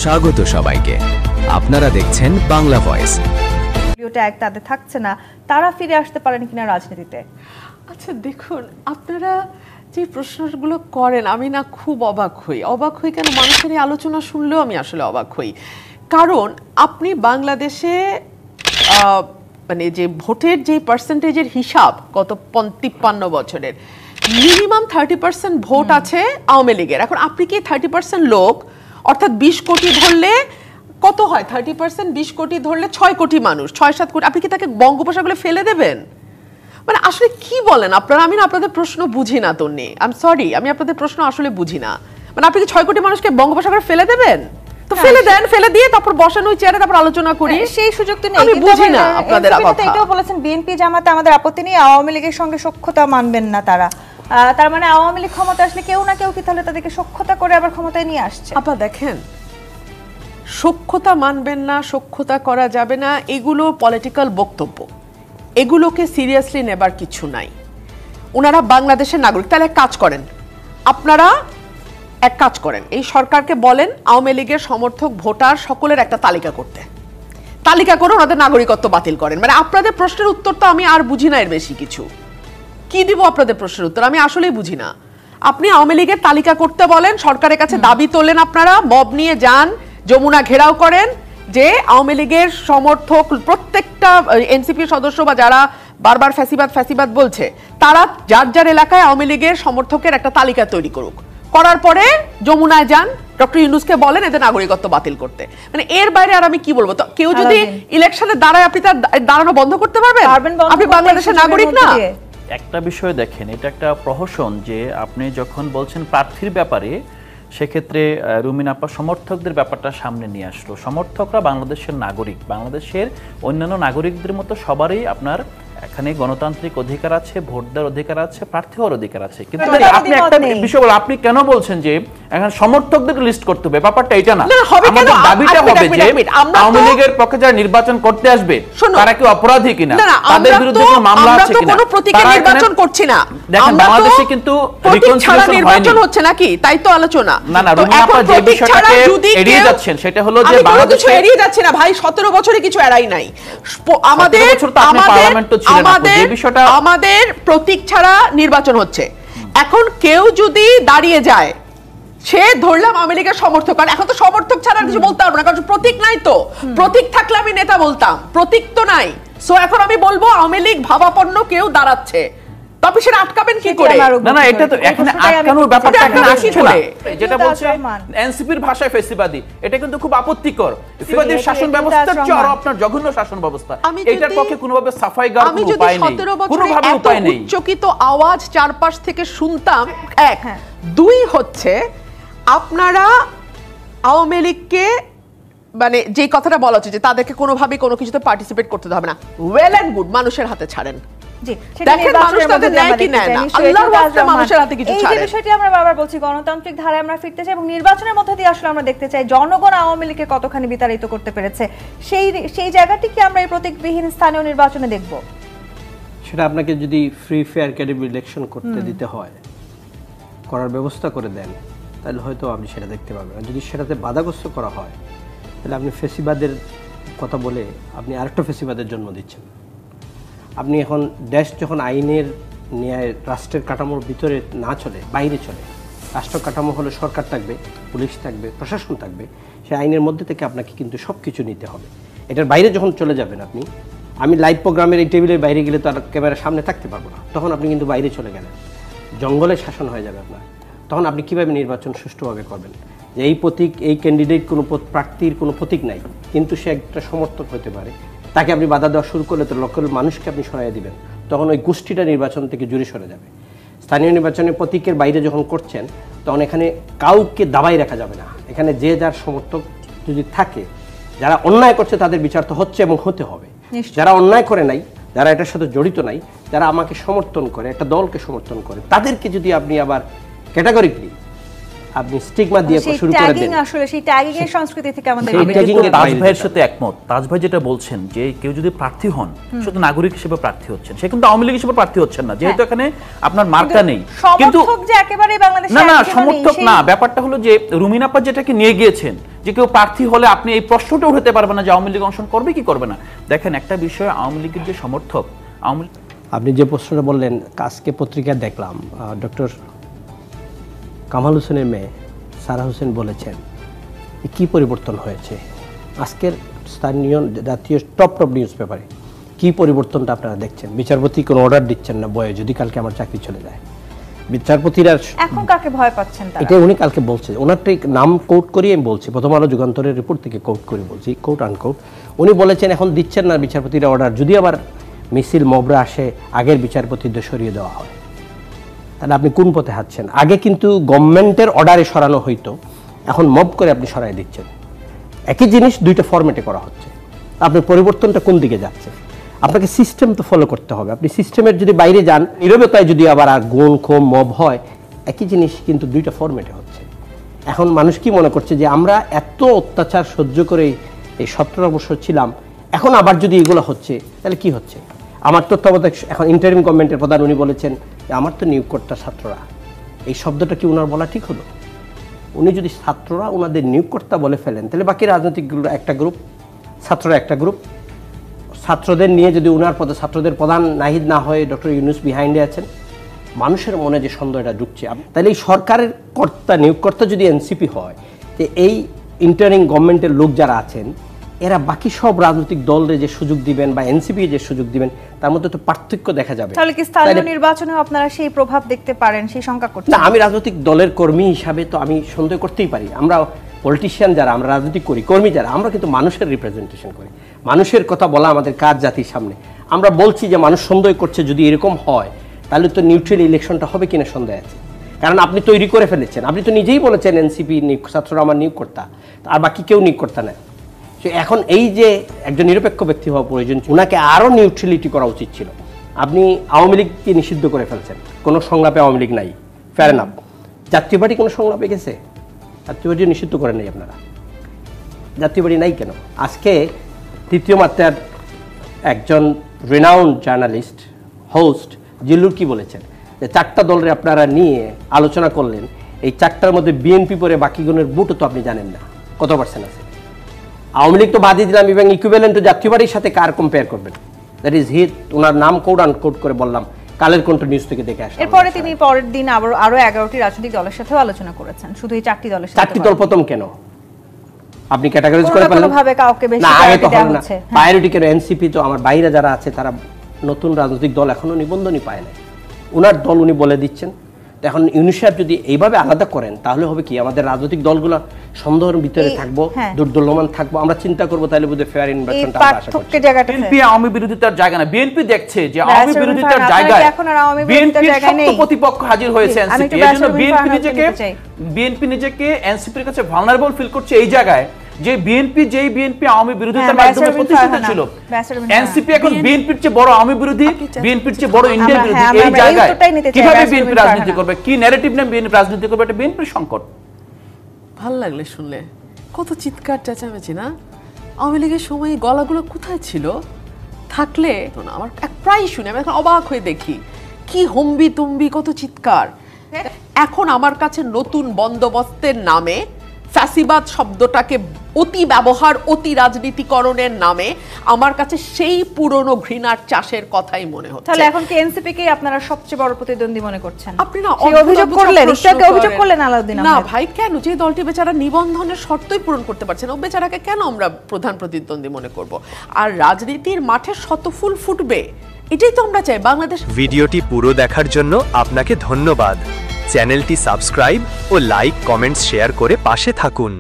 স্বাগত সবাইকে। আপনারা দেখছেন বাংলা ভয়েস। ট্যাগ তাদের থাকছে না, তারা ফিরে আসতে পারেন কিনা রাজনীতিতে? আচ্ছা দেখুন, আপনারা যে প্রশ্নগুলো করেন আমি না খুব অবাক হই কেন মানুষের এই আলোচনা শুনলেও আমি আসলে অবাক হই। কারণ আপনি বাংলাদেশে মানে যে ভোটের যে পার্সেন্টেজের হিসাব গত 53 বছরের মিনিমাম 30% ভোট আছে আওয়ামী লীগের। এখন আপনি কি 30% লোক অর্থাৎ 20 কোটি ধরলে কত হয়? 30% 20 কোটি ধরলে 6 কোটি মানুষ, 6-7 কোটি, আপনি কি তাকে বঙ্গোপসাগরে ফেলে দেবেন? মানে আসলে কি বলেন আপনারা? আমি না আপনাদের প্রশ্ন বুঝি না তন্নি, আই এম সরি, আমি আপনাদের প্রশ্ন আসলে বুঝি না। মানে আপনি কি 6 কোটি মানুষকে বঙ্গোপসাগরে ফেলে দেবেন? তো ফেলে দেন, ফেলে দিয়ে তারপর বসেন ওই চেয়ারে, তারপর আলোচনা করি। সেই সুযোগ তো নেই। আমি বুঝি না আপনাদের কথা। এটাও বলেছেন বিএনপি জামাতে আমাদের আপত্তি নেই, আওয়ামী লীগের সঙ্গে সখ্যতা মানবেন না তারা। তার মানে আওয়ামী লীগ ক্ষমতা আসলে কেউ না কেউ কি তাহলে তাদেরকে সখ্যতা করে আবার ক্ষমতায় নিয়ে আসছে? আপা দেখেন, সখ্যতা মানবেন না, সখ্যতা করা যাবে না, এগুলো পলিটিক্যাল বক্তব্য, এগুলোকে সিরিয়াসলি নেবার কিছু নাই। ওনারা বাংলাদেশের নাগরিক। তাহলে এক কাজ করেন, আপনারা এক কাজ করেন, এই সরকারকে বলেন আওয়ামী লীগের সমর্থক ভোটার সকলের একটা তালিকা করতে, তালিকা করে ওনাদের নাগরিকত্ব বাতিল করেন। মানে আপনাদের প্রশ্নের উত্তর তো আমি আর বুঝি না, এর বেশি কিছু কি দিব আপনাদের প্রশ্নের উত্তর? আমি আসলেই বুঝি না। আপনি আওয়ামী লীগের তালিকা করতে বলেন, সরকারের কাছে দাবি তোলেন, আপনারা মব নিয়ে যান, যমুনা ঘেরাও করেন, যে আওয়ামী লীগের সমর্থক প্রত্যেকটা এনসিপি সদস্য বা যারা বারবার ফ্যাসিবাদ বলছে, তারা যার যার এলাকায় আওয়ামী লীগের সমর্থকের একটা তালিকা তৈরি করুক। করার পরে যমুনায় যান, ডক্টর ইউনূসকে বলেন এদের নাগরিকত্ব বাতিল করতে। মানে এর বাইরে আর আমি কি বলবো? তো কেউ যদি ইলেকশনে দাঁড়ায়, আপনি তার দাঁড়ানো বন্ধ করতে পারবেন? আপনি বাংলাদেশের নাগরিক না? একটা বিষয় দেখেন, এটা একটা প্রহসন যে আপনি যখন বলছেন প্রার্থীর ব্যাপারে, সেক্ষেত্রে রুমিন আপা সমর্থকদের ব্যাপারটা সামনে নিয়ে আসলো। সমর্থকরা বাংলাদেশের নাগরিক, বাংলাদেশের অন্যান্য নাগরিকদের মতো সবারই আপনার এখানে গণতান্ত্রিক অধিকার আছে, ভোট দেওয়ার অধিকার আছে, প্রার্থী হওয়ার অধিকার আছে। কিন্তু আপনি একটা বিষয় বলেন, আপনি কেন বলছেন যে এখন সমর্থকদের লিস্ট করতে হবে? ব্যাপারটা এটা না, আমাদের দাবিটা হবে যে আওয়ামী লীগের পক্ষে যারা নির্বাচন করতে আসবে তারা কি অপরাধী কিনা, তাদের বিরুদ্ধে কোনো মামলা আছে কিনা। আমরা তো কোনো প্রতীকে নির্বাচন করছি না। দেখেন বাংলাদেশে কিন্তু নির্বাচন হচ্ছে নাকি, তাই তো আলোচনা। না রুমিন আপা যে বিষয়টাকে এড়িয়ে যাচ্ছেন সেটা হলো যে বাংলাদেশে এড়িয়ে যাচ্ছে না ভাই, 17 বছরে কিছু এড়াই নাই। আমাদের প্রতীক ছাড়া নির্বাচন হচ্ছে। এখন কেউ যদি দাঁড়িয়ে যায়, সে ধরলাম আওয়ামী লীগের সমর্থক, কারণ এখন তো সমর্থক ছাড়া কিছু বলতে পারবো না, কারণ প্রতীক নাই। তো প্রতীক থাকলে আমি নেতা বলতাম, প্রতীক তো নাই। সো এখন আমি বলবো আওয়ামী লীগ ভাবাপন্ন কেউ দাঁড়াচ্ছে, তবে সেটা আটকাবেন কি করে? না এটা তো এখানে আটকানোর ব্যাপারটা এখানে আসছে না। যেটা বলছে এনসিপির ভাষায় ফেসিবাদী, এটা কিন্তু খুব আপত্তিকর। ফেসিবাদীর শাসন ব্যবস্থার চেয়ে আরো আপনার জঘন্য শাসন ব্যবস্থা, এটার পক্ষে কোনোভাবে সাফাই গাওয়ার কোনো উপায় নেই, কোনোভাবে উপায় নেই। উচ্চকিত আওয়াজ চারপাশ থেকে শুনতাম। এক, দুই হচ্ছে আপনারা আওয়ামী লীগকে মানে যে কথাটা বলা হচ্ছে যে তাদেরকে কোনোভাবে কোনো কিছুতে পার্টিসিপেট করতে হবে না, ওয়েল এন্ড গুড, মানুষের হাতে ছাড়েন। আমরা বারবার বলছি গণতান্ত্রিক ধারায় আমরা ফিরতে চাই, এবং নির্বাচনের মধ্যে দিয়ে আসলে আমরা দেখতে চাই জনগণ আওয়ামী লীগকে কতখানি বিতাড়িত করতে পেরেছে। সেই জায়গাটি কি আমরা এই প্রতীকবিহীন স্থানীয় নির্বাচনে দেখব? সেটা আপনাকে যদি ফ্রি ফেয়ার ক্যাডেমি ইলেকশন করতে দিতে হয়, করার ব্যবস্থা করে দেন, তাহলে হয়তো আপনি সেটা দেখতে পাবেন। যদি সেটাতে বাধাগ্রস্ত করা হয়, তাহলে আপনি ফেসিবাদের কথা বলে আপনি আরেকটা ফেসিবাদের জন্ম দিচ্ছেন। আপনি এখন দেশ যখন আইনের ন্যায় রাষ্ট্রের কাঠামোর ভিতরে না চলে, বাইরে চলে, রাষ্ট্র কাঠামো হলো সরকার থাকবে, পুলিশ থাকবে, প্রশাসন থাকবে, সেই আইনের মধ্যে থেকে আপনাকে কিন্তু সব কিছু নিতে হবে। এটার বাইরে যখন চলে যাবেন আপনি, আমি লাইভ প্রোগ্রামের এই টেবিলের বাইরে গেলে তো আর ক্যামেরার সামনে থাকতে পারবো না, তখন আপনি কিন্তু বাইরে চলে গেলেন, জঙ্গলে শাসন হয়ে যাবে আপনার। তখন আপনি কীভাবে নির্বাচন সুষ্ঠুভাবে করবেন? যে এই প্রতীক, এই ক্যান্ডিডেট কোনো প্রার্থীর কোনো প্রতীক নাই, কিন্তু সে একটা সমর্থক হতে পারে, তাকে আপনি বাধা দেওয়া শুরু করলে তো লোকাল মানুষকে আপনি সরাইয়া দিবেন, তখন ওই গোষ্ঠীটা নির্বাচন থেকে জুড়ে সরে যাবে। স্থানীয় নির্বাচনে প্রতীকের বাইরে যখন করছেন, তখন এখানে কাউকে দাবাই রাখা যাবে না। এখানে যে যার সমর্থক যদি থাকে, যারা অন্যায় করছে তাদের বিচার তো হচ্ছে এবং হতে হবে। যারা অন্যায় করে নাই, যারা এটার সাথে জড়িত নাই, যারা আমাকে সমর্থন করে, একটা দলকে সমর্থন করে, তাদেরকে যদি আপনি আবার ক্যাটাগরিকলি আপনি স্টিগমা দিয়ে সেই শুরু করে ট্যাগিং দেন। আসলে সেই ট্যাগিং এর সংস্কৃতি থেকে আমাদের সেই আমি বেরিয়ে tagging কিন্তু এর তাজ বাইরে ভাইয়ের যেতে সাথে একমত। তাজ ভাই যেটা বলছেন যে কেউ যদি প্রার্থী হন শুধু নাগরিক হিসেবে প্রার্থী হচ্ছেন, সে কিন্তু আওয়ামী লীগ হিসেবে প্রার্থী হচ্ছেন না, যেহেতু এখানে আপনার মার্কা নেই। কিন্তু সমর্থক যে একেবারে বাংলাদেশে না না একজন নেই, সমর্থক সেই- না, ব্যাপারটা হলো যে রুমিন আপা যেটাকে নিয়ে গিয়েছেন যে কেউ প্রার্থী হলে আপনি এই প্রশ্নটা উঠাতে পারবেন না যে আওয়ামী লীগ অংশগ্রহণ করবে কি করবে না। দেখেন একটা বিষয়, আওয়ামী লীগের যে সমর্থক, আওয়ামী লীগ আপনি যে প্রশ্নটা বললেন, আজকে পত্রিকায় দেখলাম ডক্টর কামাল হোসেনের মেয়ে সারা হোসেন বলেছেন কি পরিবর্তন হয়েছে আজকের স্থানীয় জাতীয় টপ নিউজ পেপারে, কি পরিবর্তনটা আপনারা দেখছেন? বিচারপতি কোনো অর্ডার দিচ্ছেন না বয়ে যদি কালকে আমার চাকরি চলে যায়। বিচারপতিরা এখন কাকে ভয় পাচ্ছেন তারা? এটা উনি কালকে বলছে, ওনার ঠিক নাম কোট করি আমি বলছি, প্রথম আলো যুগান্তরের রিপোর্ট থেকে কোট করে বলছি, কোট আনকোট। উনি বলেছেন এখন দিচ্ছেন না বিচারপতিরা অর্ডার, যদি আবার মিছিল মবরা আসে আগের বিচারপতিদের সরিয়ে দেওয়া হয়। তাহলে আপনি কোন পথে হাঁটছেন? আগে কিন্তু গভর্নমেন্টের অর্ডারে সরানো হইতো, এখন মব করে আপনি সরাই দিচ্ছেন। একই জিনিস দুইটা ফরম্যাটে করা হচ্ছে। আপনার পরিবর্তনটা কোন দিকে যাচ্ছে? আপনাকে সিস্টেম তো ফলো করতে হবে। আপনি সিস্টেমের যদি বাইরে যান, নীরবতায় যদি আবার আর গুণ খোম মব হয়, একই জিনিস কিন্তু দুইটা ফরম্যাটে হচ্ছে। এখন মানুষ কি মনে করছে যে আমরা এত অত্যাচার সহ্য করে এই 17 বছর ছিলাম, এখন আবার যদি এগুলো হচ্ছে তাহলে কি হচ্ছে? আমার তত্ত্বাবধায়ক এখন ইন্টারিম গভর্নমেন্টের প্রধান উনি বলেছেন যে আমার তো নিয়োগকর্তা ছাত্ররা, এই শব্দটা কি ওনার বলা ঠিক হলো? উনি যদি ছাত্ররা ওনাদের নিয়োগকর্তা বলে ফেলেন, তাহলে বাকি রাজনৈতিকগুলো একটা গ্রুপ, ছাত্ররা একটা গ্রুপ। ছাত্রদের নিয়ে যদি ওনার পদে ছাত্রদের প্রধান নাহিদ না হয়ে ডক্টর ইউনূস বিহাইন্ডে আছেন, মানুষের মনে যে সন্দেহটা ঢুকছে, তাহলে এই সরকারের কর্তা নিয়োগকর্তা যদি এনসিপি হয়, যে এই ইন্টারিম গভর্নমেন্টের লোক যারা আছেন এরা বাকি সব রাজনৈতিক দলের যে সুযোগ দিবেন বা এনসিপি যে সুযোগ দিবেন তার মধ্যে তো পার্থক্য দেখা যাবে। তাহলে কি স্থানীয় নির্বাচনেও আপনারা সেই প্রভাব দেখতে পারেন, সেই শঙ্কা করছেন? না, আমি রাজনৈতিক দলের কর্মী হিসাবে তো আমি সন্দেহ করতেই পারি। আমরা পলিটিশিয়ান যারা, আমরা রাজনীতি করি, কর্মী যারা, আমরা কিন্তু মানুষের রিপ্রেজেন্টেশন করি। মানুষের কথা বলা আমাদের কাজ জাতির সামনে। আমরা বলছি যে মানুষ সন্দেহ করছে, যদি এরকম হয় তাহলে তো নিউট্রাল ইলেকশনটা হবে কিনা সন্দেহ আছে। কারণ আপনি তৈরি করে ফেলেছেন, আপনি তো নিজেই বলেছেন এনসিপি ছাত্ররা আমার নিয়োগকর্তা, আর বাকি কেউ নিয়োগকর্তা নেয়। এখন এই যে একজন নিরপেক্ষ ব্যক্তি হওয়া প্রয়োজন, ওনাকে আরও নিউট্রালিটি করা উচিত ছিল। আপনি আওয়ামী লীগকে নিষিদ্ধ করে ফেলছেন, কোনো সংলাপে আওয়ামী লীগ নাই, ফেয়ার এনাফ। জাতীয় পার্টি কোনো সংলাপে গেছে? জাতীয় পার্টি নিষিদ্ধ করেন নাই আপনারা, জাতীয় পার্টি নাই কেন? আজকে তৃতীয় মাত্রার একজন রিনাউন্ড জার্নালিস্ট হোস্ট জিল্লুর কি বলেছেন, যে 4টা দলের আপনারা নিয়ে আলোচনা করলেন, এই 4টার মধ্যে বিএনপি পরে বাকিগুলোর ভোটও তো আপনি জানেন না কত পার্সেন্ট আছে। আওয়ামী লীগ তো বাদই দিলাম, এবং ইকুইভ্যালেন্ট জাতীয় পার্টির সাথে কার কম্পেয়ার করবেন? That is hit. ওনার নাম কোড আনকোড করে বললাম, কালের কণ্ঠ নিউজ থেকে দেখে আসলাম। এরপরে তিনি পরের দিন আরো 11টি রাজনৈতিক দলের সাথেও আলোচনা করেছেন, শুধু এই 4টি দলের সাথে। 4টি দল প্রথম কেন আপনি ক্যাটাগরাইজ করে ফেললেন? কোনোভাবে কাউকে বেশি না, আগে তো প্রায়োরিটি দেওয়া হবে না। হচ্ছে। প্রায়োরিটি কেন? এনসিপি তো আমার বাইরে যারা আছে তারা নতুন রাজনৈতিক দল এখনো নিবন্ধনই পায় না, ওনার দল উনি বলে দিচ্ছেন। তো এখন ইউনিসেফ যদি এইভাবে আলাদা করেন তাহলে হবে কি, আমাদের রাজনৈতিক দলগুলো সন্দেহের ভিতরে থাকবো, দুর্দলমান থাকবো। আমরা চিন্তা করবো তাহলে বোধহয় ফেয়ার ইনভেস্টমেন্ট আমরা আশা করছি। বিএনপি আওয়ামী বিরোধিতার জায়গা না। বিএনপি দেখছে যে আওয়ামী বিরোধিতার জায়গায় বিএনপির শক্ত প্রতিপক্ষ হাজির হয়েছে এনসিপি। এজন্য বিএনপি নিজেকে এনসিপির কাছে ভালনারেবল ফিল করছে এই জায়গায়, যে বিএনপি আওয়ামী বিরোধিতার মাধ্যমে প্রতিষ্ঠিত ছিল, এনসিপি এখন বিএনপির চেয়ে বড় আওয়ামী বিরোধী, বিএনপির চেয়ে বড় ইন্ডিয়ান বিরোধী। এই জায়গায় কিভাবে বিএনপি রাজনীতি করবে, কি ন্যারেটিভ নিয়ে বিএনপি রাজনীতি করবে, এটা বিএনপির সংকট। ভাল লাগলে শুনলে, কত চিৎকার চেঁচামেচি না? আওয়ামী লীগের সময় গলাগুলো কোথায় ছিল? থাকলে আমার প্রায় শুনে আমি এখন অবাক হয়ে দেখি, কি হম্বি তুম্বি, কত চিৎকার। এখন আমার কাছে নতুন বন্দোবস্তের নামে ফ্যাসিবাদ শব্দটাকে অতি ব্যবহার, অতি রাজনীতিকরণের নামে আমার কাছে সেই পুরনো ঘৃণার চাষের কথাই মনে হচ্ছে। তাহলে এখন কি এনসিপি কে আপনারা সবচেয়ে বড় প্রতিদ্বন্দ্বী মনে করছেন? আপনি না অভিযোগ করলেন, অভিযোগ করলেন আলাউদ্দিন না আহমেদ। ভাই, কেন? যে দলটি বেচারা নিবন্ধনের শর্তই পূরণ করতে পারছে না, ও বেচারাকে কেন আমরা প্রধান প্রতিদ্বন্দ্বী মনে করব? আর রাজনীতির মাঠে শতফুল ফুটবে, এটাই তো আমরা চাই বাংলাদেশ। ভিডিওটি পুরো দেখার জন্য আপনাকে ধন্যবাদ। চ্যানেলটি সাবস্ক্রাইব ও লাইক, কমেন্টস, শেয়ার করে পাশে থাকুন।